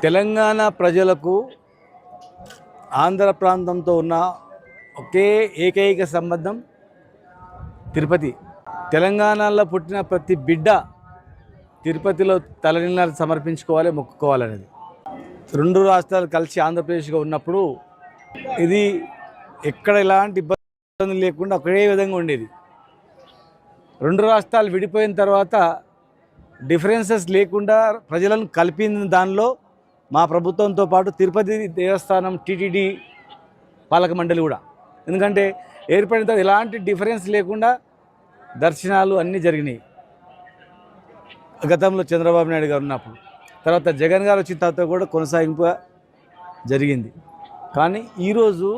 తెలంగాణ ప్రజలకు ఆంధ్ర ప్రాంతంతో ఉన్న ఒకే ఏకైక సంబంధం తిరుపతి. తెలంగాణలో పుట్టిన ప్రతి బిడ్డ తిరుపతిలో తలనీలాలు సమర్పించుకోవాలి, మొక్కుకోవాలనేది. రెండు రాష్ట్రాలు కలిసి ఆంధ్రప్రదేశ్గా ఉన్నప్పుడు ఇది ఎక్కడ ఎలాంటి ఇబ్బంది లేకుండా ఒకే విధంగా ఉండేది. రెండు రాష్ట్రాలు విడిపోయిన తర్వాత డిఫరెన్సెస్ లేకుండా ప్రజలను కలిపిన దానిలో మా ప్రభుత్వంతో పాటు తిరుపతి దేవస్థానం, టీటీడీ పాలక మండలి కూడా. ఎందుకంటే ఏర్పడిన తర్వాత ఎలాంటి డిఫరెన్స్ లేకుండా దర్శనాలు అన్నీ జరిగినాయి. గతంలో చంద్రబాబు నాయుడు గారు ఉన్నప్పుడు, తర్వాత జగన్ గారు వచ్చిన తర్వాత కూడా కొనసాగింపు జరిగింది. కానీ ఈరోజు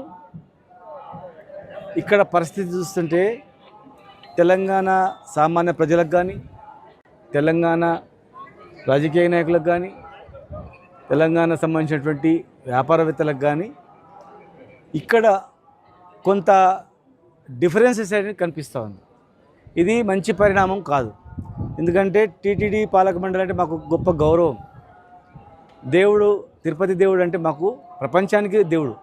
ఇక్కడ పరిస్థితి చూస్తుంటే తెలంగాణ సామాన్య ప్రజలకు కానీ, తెలంగాణ రాజకీయ నాయకులకు కానీ, తెలంగాణ సంబంధించినటువంటి వ్యాపారవేత్తలకు కానీ ఇక్కడ కొంత డిఫరెన్సెస్ అనేది కనిపిస్తూ ఉంది. ఇది మంచి పరిణామం కాదు. ఎందుకంటే టీటీడీ పాలక మండలి అంటే మాకు గొప్ప గౌరవం. దేవుడు, తిరుపతి దేవుడు అంటే మాకు ప్రపంచానికి దేవుడు.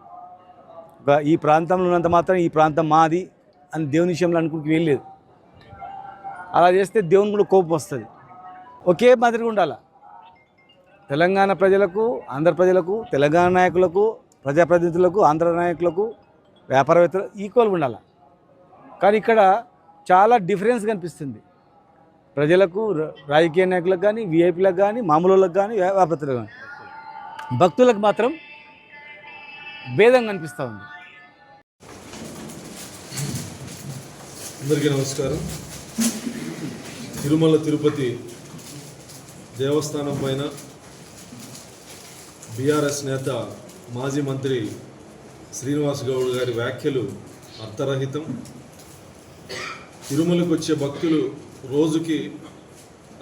ఈ ప్రాంతంలో ఉన్నంత మాత్రం ఈ ప్రాంతం మాది అని దేవుని విషయంలో అనుకుంటూ వెళ్ళలేదు. అలా చేస్తే దేవుని కూడా కోపం వస్తుంది. ఒకే మాదిరిగా ఉండాలి. తెలంగాణ ప్రజలకు, ఆంధ్ర ప్రజలకు, తెలంగాణ నాయకులకు, ప్రజాప్రతినిధులకు, ఆంధ్ర నాయకులకు, వ్యాపారవేత్తలు ఈక్వల్గా ఉండాలి. కానీ ఇక్కడ చాలా డిఫరెన్స్ కనిపిస్తుంది. ప్రజలకు, రాజకీయ నాయకులకు కానీ, విఐపీలకు కానీ, మామూలులకు కానీ, వ్యాపారవేత్తలకు కానీ, భక్తులకు మాత్రం భేదం కనిపిస్తూ ఉంది. అందరికీ నమస్కారం. తిరుమల తిరుపతి దేవస్థానం పైన బీఆర్ఎస్ నేత మాజీ మంత్రి శ్రీనివాస్ గౌడ్ గారి వ్యాఖ్యలు అర్థరహితం. తిరుమలకు వచ్చే భక్తులు రోజుకి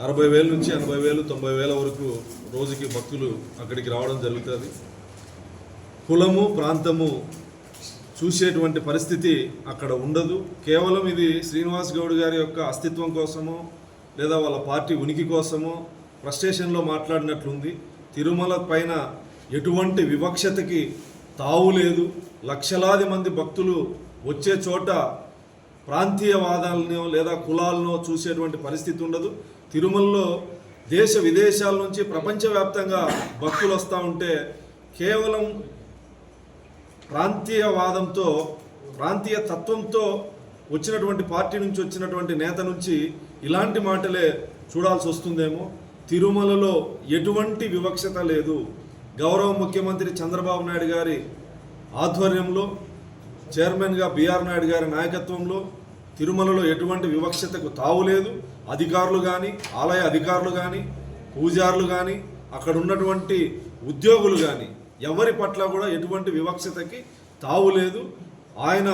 60,000 నుంచి 80,000, 90,000 వరకు రోజుకి భక్తులు అక్కడికి రావడం జరుగుతుంది. కులము, ప్రాంతము చూసేటువంటి పరిస్థితి అక్కడ ఉండదు. కేవలం ఇది శ్రీనివాస్ గౌడ్ గారి యొక్క అస్తిత్వం కోసమో లేదా వాళ్ళ పార్టీ ఉనికి కోసమో ఫ్రస్ట్రేషన్లో మాట్లాడినట్లుంది. తిరుమల పైన ఎటువంటి వివక్షతకి తావు లేదు. లక్షలాది మంది భక్తులు వచ్చే చోట ప్రాంతీయవాదాలనో లేదా కులాలనో చూసేటువంటి పరిస్థితి ఉండదు. తిరుమలలో దేశ విదేశాల నుంచి ప్రపంచవ్యాప్తంగా భక్తులు వస్తూ ఉంటే కేవలం ప్రాంతీయవాదంతో, ప్రాంతీయ తత్వంతో వచ్చినటువంటి పార్టీ నుంచి వచ్చినటువంటి నేత నుంచి ఇలాంటి మాటలే చూడాల్సి వస్తుందేమో. తిరుమలలో ఎటువంటి వివక్షత లేదు. గౌరవ ముఖ్యమంత్రి చంద్రబాబు నాయుడు గారి ఆధ్వర్యంలో, చైర్మన్గా బిఆర్ నాయుడు గారి నాయకత్వంలో తిరుమలలో ఎటువంటి వివక్షతకు తావులేదు. అధికారులు కానీ, ఆలయ అధికారులు కానీ, పూజారులు కానీ, అక్కడ ఉన్నటువంటి ఉద్యోగులు కానీ ఎవరి పట్ల కూడా ఎటువంటి వివక్షతకి తావులేదు. ఆయన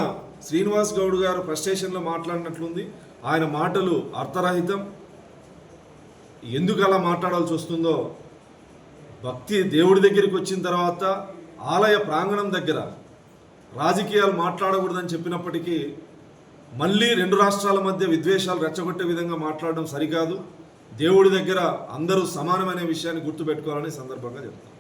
శ్రీనివాస్ గౌడ్ గారు ఫ్రస్ట్రేషన్లో మాట్లాడినట్లుంది. ఆయన మాటలు అర్థరహితం. ఎందుకు అలా మాట్లాడాల్సి వస్తుందో, భక్తి దేవుడి దగ్గరికి వచ్చిన తర్వాత ఆలయ ప్రాంగణం దగ్గర రాజకీయాలు మాట్లాడకూడదని చెప్పినప్పటికీ మళ్ళీ రెండు రాష్ట్రాల మధ్య విద్వేషాలు రెచ్చగొట్టే విధంగా మాట్లాడడం సరికాదు. దేవుడి దగ్గర అందరూ సమానమైన విషయాన్ని గుర్తుపెట్టుకోవాలని సందర్భంగా చెప్తాను.